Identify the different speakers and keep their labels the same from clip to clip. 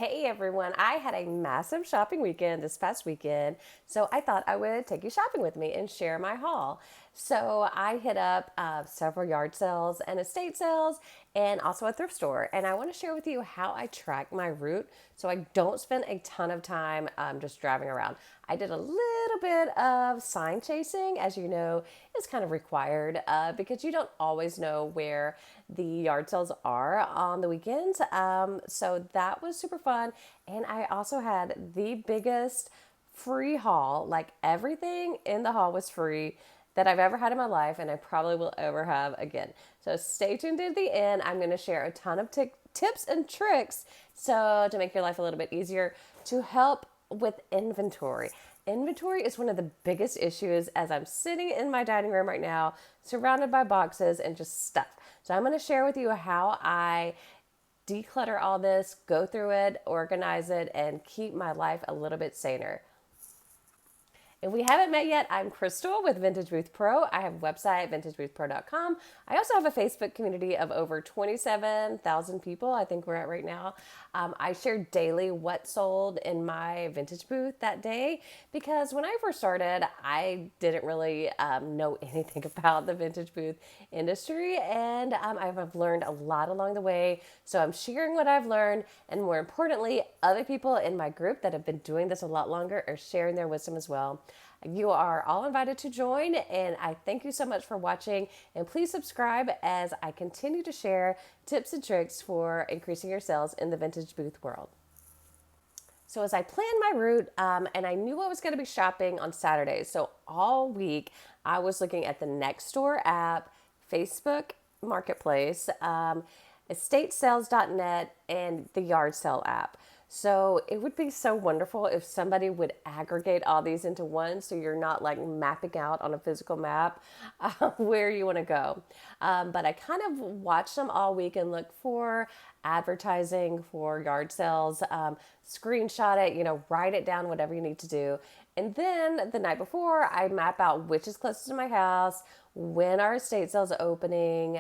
Speaker 1: Hey everyone, I had a massive shopping weekend this past weekend, so I thought I would take you shopping with me and share my haul. So I hit up several yard sales and estate sales and also a thrift store, and I want to share with you how I track my route so I don't spend a ton of time just driving around. I did a little bit of sign chasing, as you know, is kind of required because you don't always know where the yard sales are on the weekends. So that was super fun. And I also had the biggest free haul, like everything in the haul was free that I've ever had in my life, and I probably will ever have again. So stay tuned to the end. I'm going to share a ton of tips and tricks so to make your life a little bit easier to help with inventory. Inventory is one of the biggest issues as I'm sitting in my dining room right now, surrounded by boxes and just stuff. So I'm going to share with you how I declutter all this, go through it, organize it, and keep my life a little bit saner. If we haven't met yet, I'm Crystal with Vintage Booth Pro. I have a website, vintageboothpro.com. I also have a Facebook community of over 27,000 people, I think we're at right now. I share daily what sold in my vintage booth that day because when I first started, I didn't really know anything about the vintage booth industry, and I've learned a lot along the way. So I'm sharing what I've learned, and more importantly, other people in my group that have been doing this a lot longer are sharing their wisdom as well. You are all invited to join, and I thank you so much for watching. And please subscribe as I continue to share tips and tricks for increasing your sales in the vintage booth world. So as I planned my route, and I knew I was going to be shopping on Saturdays, so all week I was looking at the Nextdoor app, Facebook Marketplace, estatesales.net, and the Yard Sale app. So it would be so wonderful if somebody would aggregate all these into one so you're not like mapping out on a physical map where you want to go. But I kind of watched them all week and looked for advertising for yard sales, screenshot it, write it down, whatever you need to do. And then the night before, I map out which is closest to my house, when our estate sales opening,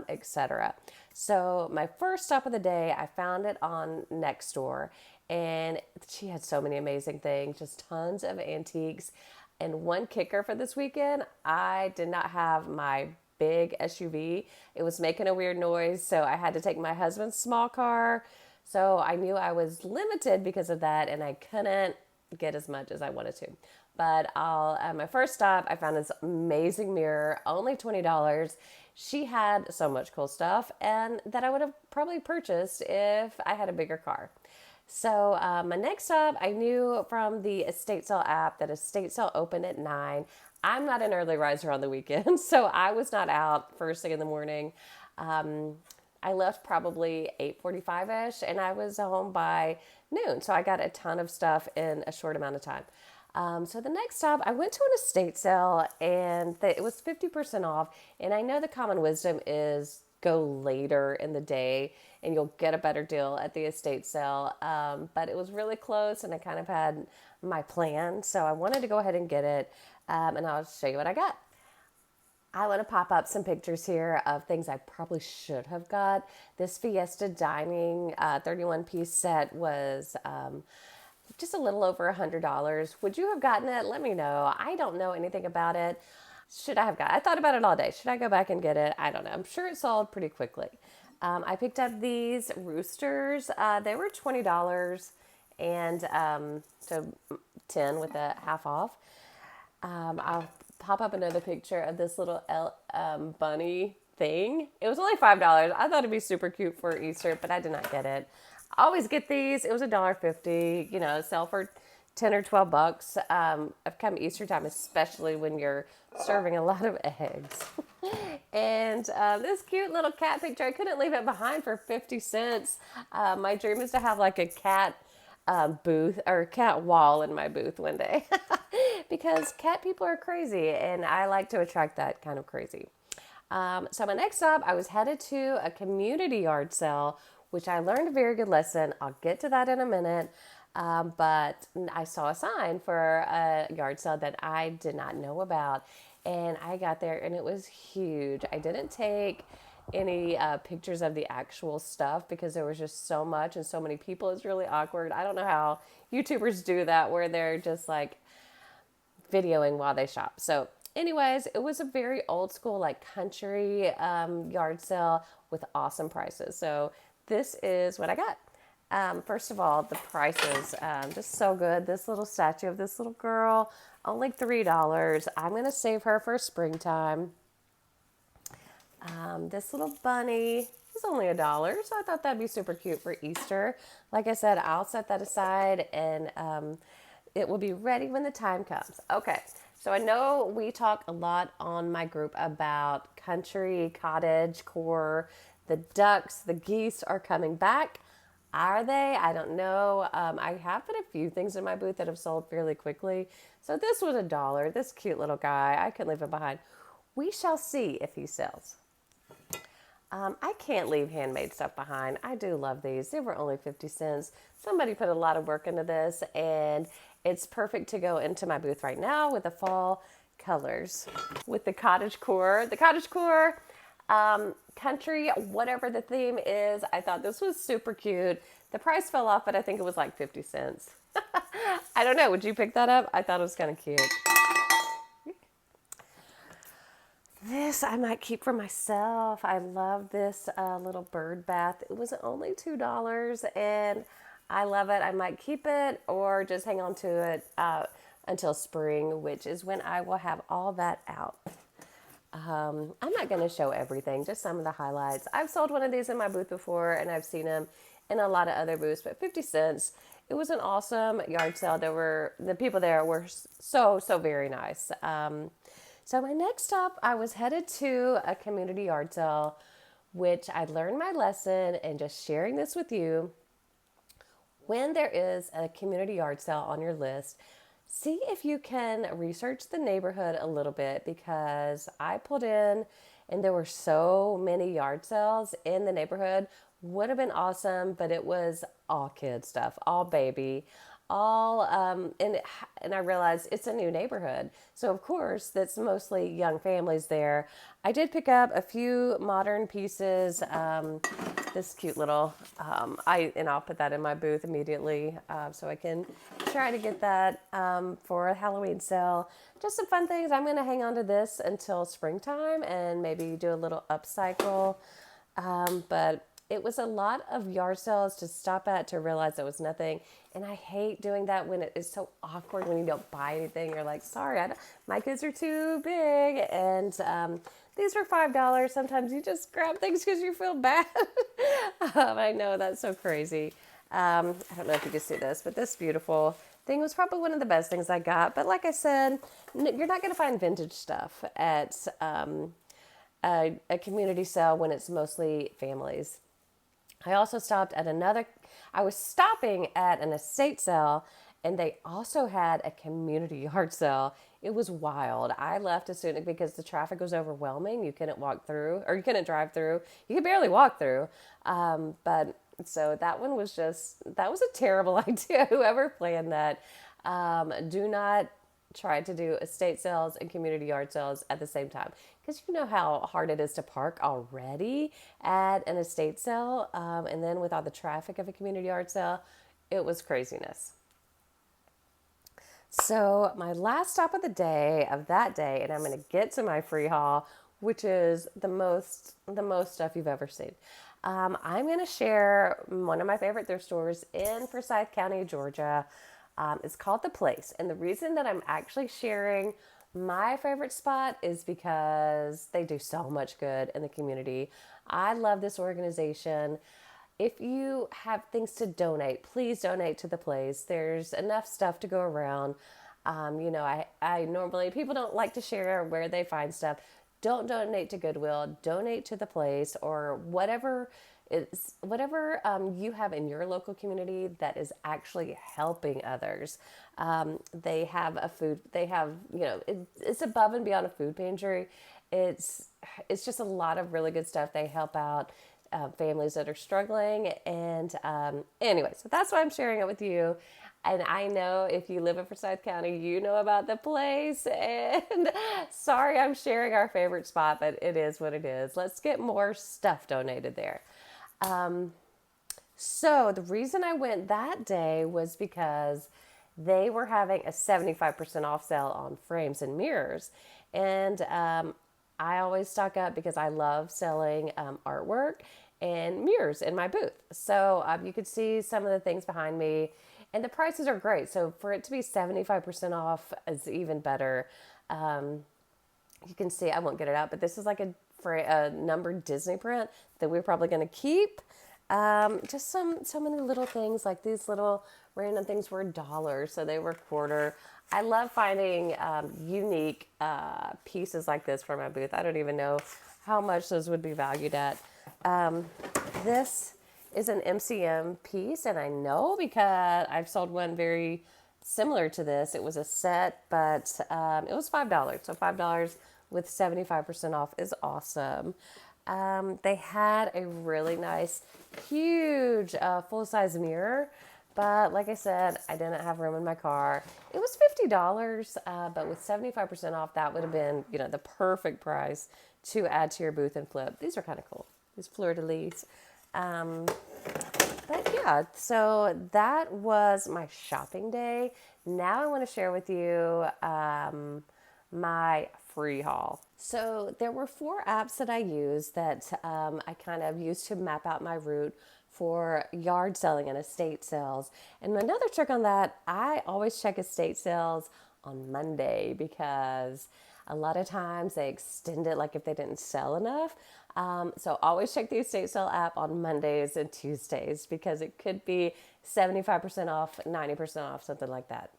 Speaker 1: etc. So my first stop of the day, I found it on Nextdoor, and she had so many amazing things, just tons of antiques. And one kicker for this weekend, I did not have my big SUV. It was making a weird noise, so I had to take my husband's small car. So I knew I was limited because of that, and I couldn't get as much as I wanted to. But at my first stop, I found this amazing mirror, only $20. She had so much cool stuff, and that I would have probably purchased if I had a bigger car. So my next stop, I knew from the estate sale app that estate sale opened at 9. I'm not an early riser on the weekend, so I was not out first thing in the morning. I left probably 8:45ish, and I was home by noon. So I got a ton of stuff in a short amount of time. So the next stop, I went to an estate sale, and it was 50% off. And I know the common wisdom is go later in the day and you'll get a better deal at the estate sale. But it was really close, and I kind of had my plan. So I wanted to go ahead and get it. And I'll show you what I got. I want to pop up some pictures here of things I probably should have got. This Fiesta Dining 31-piece set was just a little over $100. Would you have gotten it? Let me know. I don't know anything about it. Should I have got it? I thought about it all day. Should I go back and get it? I don't know. I'm sure it sold pretty quickly. I picked up these roosters. They were $20, and so 10 with a half off. I'll pop up another picture of this little bunny thing. It was only $5. I thought it'd be super cute for Easter, but I did not get it. I always get these. It was $1.50, sell for 10 or 12 bucks. Come Easter time, especially when you're serving a lot of eggs. And this cute little cat picture, I couldn't leave it behind for 50 cents. My dream is to have like a cat booth or cat wall in my booth one day because cat people are crazy, and I like to attract that kind of crazy. So my next stop, I was headed to a community yard sale, which I learned a very good lesson. I'll get to that in a minute. But I saw a sign for a yard sale that I did not know about. And I got there, and it was huge. I didn't take any pictures of the actual stuff because there was just so much and so many people. It's really awkward. I don't know how YouTubers do that where they're just like videoing while they shop. So, anyways, it was a very old school, like country yard sale with awesome prices. So, this is what I got. First of all, the prices just so good. This little statue of this little girl, only $3. I'm going to save her for springtime. This little bunny is only $1, so I thought that'd be super cute for Easter. Like I said, I'll set that aside and it will be ready when the time comes. Okay, so I know we talk a lot on my group about country, cottage, core. The ducks, the geese are coming back. Are they? I don't know. I have put a few things in my booth that have sold fairly quickly. So this was $1. This cute little guy, I couldn't leave him behind. We shall see if he sells. I can't leave handmade stuff behind. I do love these. They were only 50 cents. Somebody put a lot of work into this, and it's perfect to go into my booth right now with the fall colors. With the cottage core. The cottage core, country, whatever the theme is, I thought this was super cute. The price fell off, but I think it was like 50 cents. I don't know. Would you pick that up? I thought it was kind of cute. This I might keep for myself. I love this little bird bath. It was only $2 and I love it. I might keep it or just hang on to it until spring, which is when I will have all that out. I'm not going to show everything, just some of the highlights. I've sold one of these in my booth before and I've seen them in a lot of other booths, but 50 cents. It was an awesome yard sale. The people there were so very nice. So my next stop, I was headed to a community yard sale, which I learned my lesson and just sharing this with you. When there is a community yard sale on your list, see if you can research the neighborhood a little bit because I pulled in and there were so many yard sales in the neighborhood. Would have been awesome, but it was all kid stuff, all baby. And I realized it's a new neighborhood. So of course, that's mostly young families there. I did pick up a few modern pieces. This cute little, I'll put that in my booth immediately so I can try to get that for a Halloween sale. Just some fun things. I'm going to hang on to this until springtime and maybe do a little upcycle. But it was a lot of yard sales to stop at to realize there was nothing. And I hate doing that when it is so awkward when you don't buy anything. You're like, sorry, my kids are too big. And these were $5. Sometimes you just grab things because you feel bad. I know, that's so crazy. I don't know if you can see this, but this beautiful thing was probably one of the best things I got. But like I said, you're not going to find vintage stuff at a community sale when it's mostly families. I also I was stopping at an estate sale and they also had a community yard sale. It was wild. I left as soon because the traffic was overwhelming. You couldn't walk through or you couldn't drive through. You could barely walk through. But so that was a terrible idea. Whoever planned that, do not try to do estate sales and community yard sales at the same time because you know how hard it is to park already at an estate sale, and then with all the traffic of a community yard sale, it was craziness. So my last stop of that day, and I'm going to get to my free haul, which is the most stuff you've ever seen. I'm going to share one of my favorite thrift stores in Forsyth County, Georgia. It's called The Place. And the reason that I'm actually sharing my favorite spot is because they do so much good in the community. I love this organization. If you have things to donate, please donate to The Place. There's enough stuff to go around. I normally, people don't like to share where they find stuff. Don't donate to Goodwill. Donate to The Place or whatever you have in your local community that is actually helping others. They have it's above and beyond a food pantry. It's just a lot of really good stuff. They help out families that are struggling. And anyway, so that's why I'm sharing it with you. And I know if you live in Forsyth County, you know about the place. And sorry, I'm sharing our favorite spot, but it is what it is. Let's get more stuff donated there. So the reason I went that day was because they were having a 75% off sale on frames and mirrors. And I always stock up because I love selling artwork and mirrors in my booth. So you could see some of the things behind me, and the prices are great. So for it to be 75% off is even better. You can see, I won't get it out, but this is like a numbered Disney print that we're probably going to keep. Just so many little things, like these little random things were $1, so they were quarter. I love finding unique pieces like this for my booth. I don't even know how much those would be valued at. This is an MCM piece, and I know because I've sold one very similar to this. It was a set, but it was $5. So $5 with 75% off is awesome. They had a really nice, huge, full-size mirror. But like I said, I didn't have room in my car. It was $50, but with 75% off, that would have been, the perfect price to add to your booth and flip. These are kind of cool. These fleur-de-lis. But yeah, so that was my shopping day. Now I want to share with you my free haul. So there were 4 apps that I used that I kind of used to map out my route for yard selling and estate sales. And another trick on that, I always check estate sales on Monday because a lot of times they extend it, like if they didn't sell enough. So always check the estate sale app on Mondays and Tuesdays because it could be 75% off, 90% off, something like that.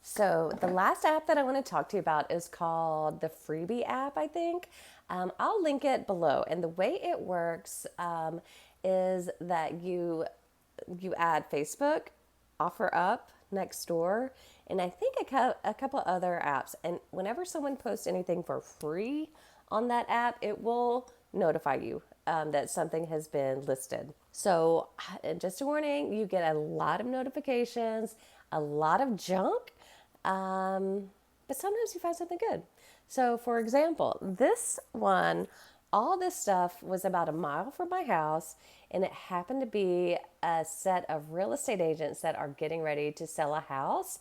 Speaker 1: So the last app that I want to talk to you about is called the Freebie app, I think. I'll link it below. And the way it works is that you add Facebook, OfferUp, Nextdoor, and I think a couple other apps. And whenever someone posts anything for free on that app, it will notify you that something has been listed. So just a warning, you get a lot of notifications, a lot of junk, but sometimes you find something good. So for example, this one, all this stuff was about a mile from my house, and it happened to be a set of real estate agents that are getting ready to sell a house,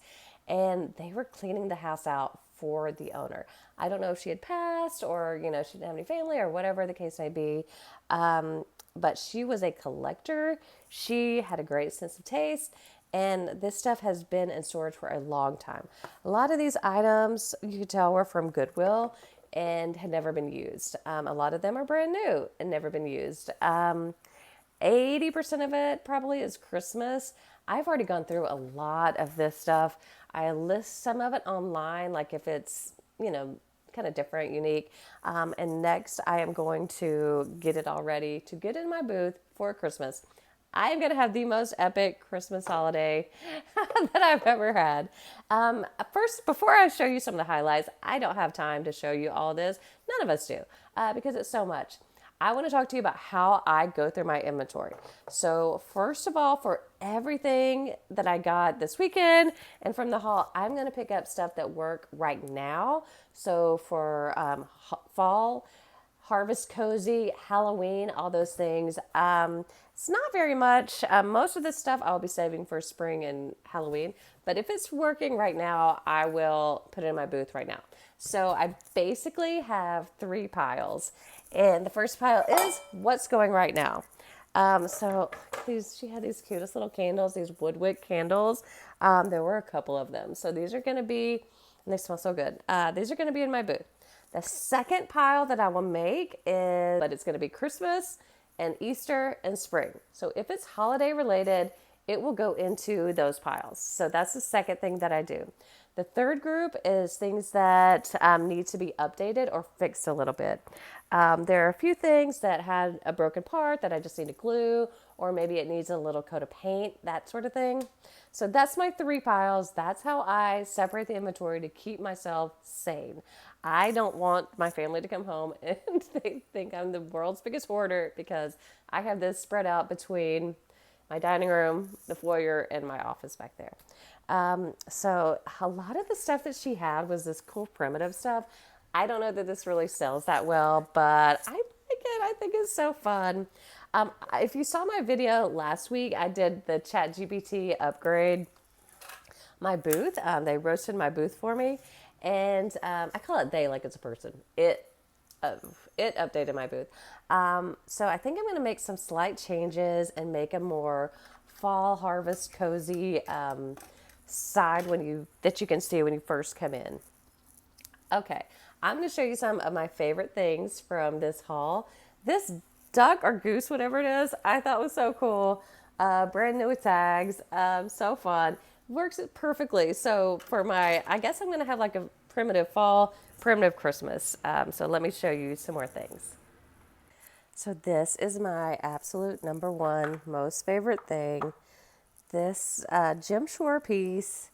Speaker 1: and they were cleaning the house out for the owner. I don't know if she had passed or, she didn't have any family or whatever the case may be. But she was a collector. She had a great sense of taste. And this stuff has been in storage for a long time. A lot of these items, you could tell, were from Goodwill and had never been used. A lot of them are brand new and never been used. 80% of it probably is Christmas. I've already gone through a lot of this stuff. I list some of it online, like if it's, kind of different, unique. And next I am going to get it all ready to get in my booth for Christmas. I am going to have the most epic Christmas holiday that I've ever had. First, before I show you some of the highlights, I don't have time to show you all this. None of us do, because it's so much. I want to talk to you about how I go through my inventory. So first of all, for everything that I got this weekend and from the haul, I'm going to pick up stuff that work right now. So for fall, harvest cozy, Halloween, all those things. It's not very much. Most of this stuff I'll be saving for spring and Halloween. But if it's working right now, I will put it in my booth right now. So I basically have 3 piles. And the first pile is what's going right now. So she had these cutest little candles, these woodwick candles. There were a couple of them. So these are going to be, and they smell so good. These are going to be in my booth. The second pile that I will make but it's going to be Christmas and Easter and spring. So if it's holiday related, it will go into those piles. So that's the second thing that I do. The third group is things that need to be updated or fixed a little bit. There are a few things that had a broken part that I just need to glue, or maybe it needs a little coat of paint, that sort of thing. So that's my 3 piles. That's how I separate the inventory to keep myself sane. I don't want my family to come home and they think I'm the world's biggest hoarder because I have this spread out between my dining room, the foyer, and my office back there. So a lot of the stuff that she had was this cool primitive stuff. I don't know that this really sells that well, but I like it. I think it's so fun. If you saw my video last week, I did the ChatGPT upgrade my booth. They roasted my booth for me, and I call it they like it's a person. Uh, it updated my booth. So I think I'm going to make some slight changes and make a more fall harvest cozy side that you can see when you first come in. Okay, I'm going to show you some of my favorite things from this haul. This duck or goose, whatever it is, I thought was so cool. Brand new with tags, so fun. Works it perfectly. So for I guess I'm going to have like a primitive fall, primitive Christmas. So let me show you some more things. So this is my absolute number one most favorite thing. This Jim Shore piece.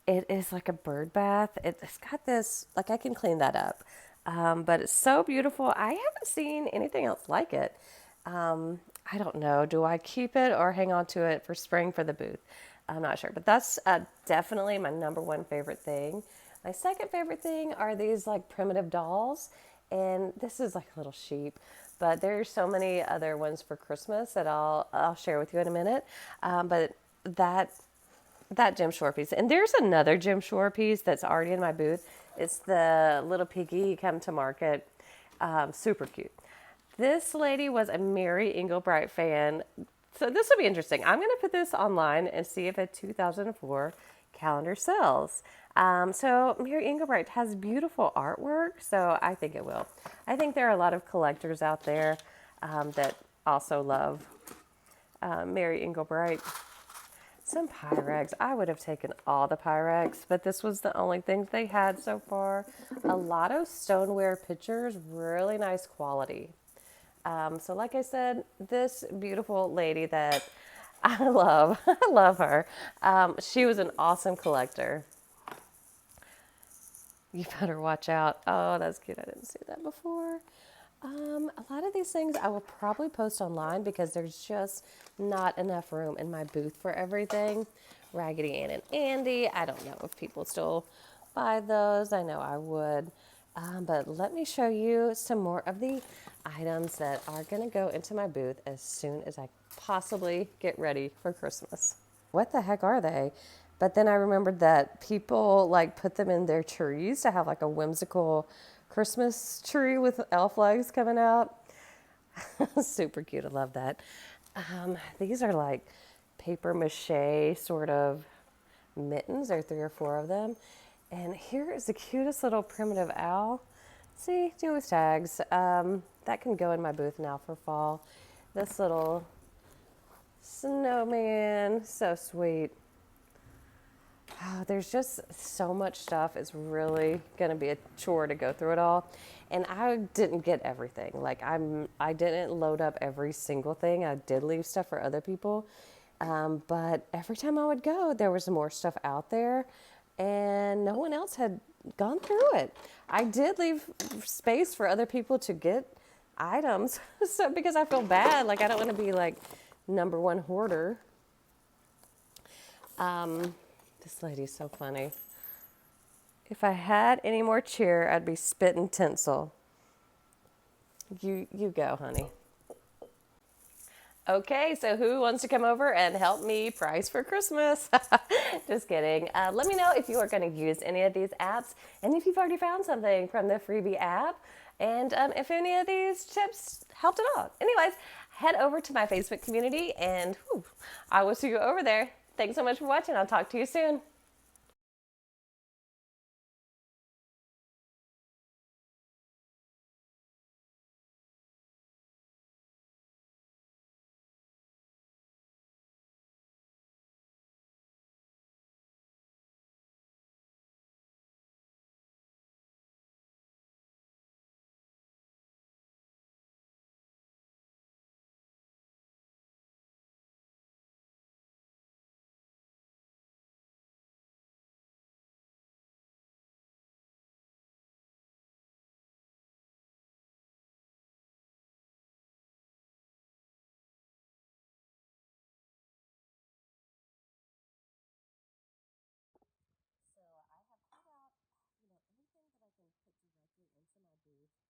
Speaker 1: It is like a bird bath. It's got this, like I can clean that up. But it's so beautiful. I haven't seen anything else like it. I don't know. Do I keep it or hang on to it for spring for the booth? I'm not sure. But that's definitely my number one favorite thing. My second favorite thing are these like primitive dolls. And this is like a little sheep. But there's so many other ones for Christmas that I'll share with you in a minute. But that Jim Shore piece. And there's another Jim Shore piece that's already in my booth. It's the little piggy come to market. Super cute. This lady was a Mary Engelbright fan. So this will be interesting. I'm going to put this online and see if a 2004 calendar sells. So Mary Engelbright has beautiful artwork, so I think it will. I think there are a lot of collectors out there that also love Mary Engelbright. Some Pyrex. I would have taken all the Pyrex, but this was the only things they had so far. A lot of stoneware pictures, really nice quality. So like I said, this beautiful lady that I love, I love her. She was an awesome collector. You better watch out. Oh, that's cute. I didn't see that before. A lot of these things I will probably post online because there's just not enough room in my booth for everything. Raggedy Ann and Andy. I don't know if people still buy those. I know I would. But let me show you some more of the items that are going to go into my booth as soon as I possibly get ready for Christmas. What the heck are they? But then I remembered that people like put them in their trees to have like a whimsical Christmas tree with elf legs coming out. Super cute. I love that. These are like paper mache sort of mittens. There are 3 or 4 of them. And here is the cutest little primitive owl. See, do with tags. That can go in my booth now for fall. This little snowman, so sweet. Oh, there's just so much stuff. It's really going to be a chore to go through it all. And I didn't get everything. Like I didn't load up every single thing. I did leave stuff for other people. But every time I would go, there was more stuff out there and no one else had gone through it. I did leave space for other people to get items. So because I feel bad, like I don't want to be like number one hoarder. This lady's so funny. If I had any more cheer, I'd be spitting tinsel. You go, honey. Okay, so who wants to come over and help me price for Christmas? Just kidding. Let me know if you are going to use any of these apps and if you've already found something from the freebie app and if any of these tips helped at all. Anyways, head over to my Facebook community and I will see you over there. Thanks so much for watching. I'll talk to you soon.
Speaker 2: my booth.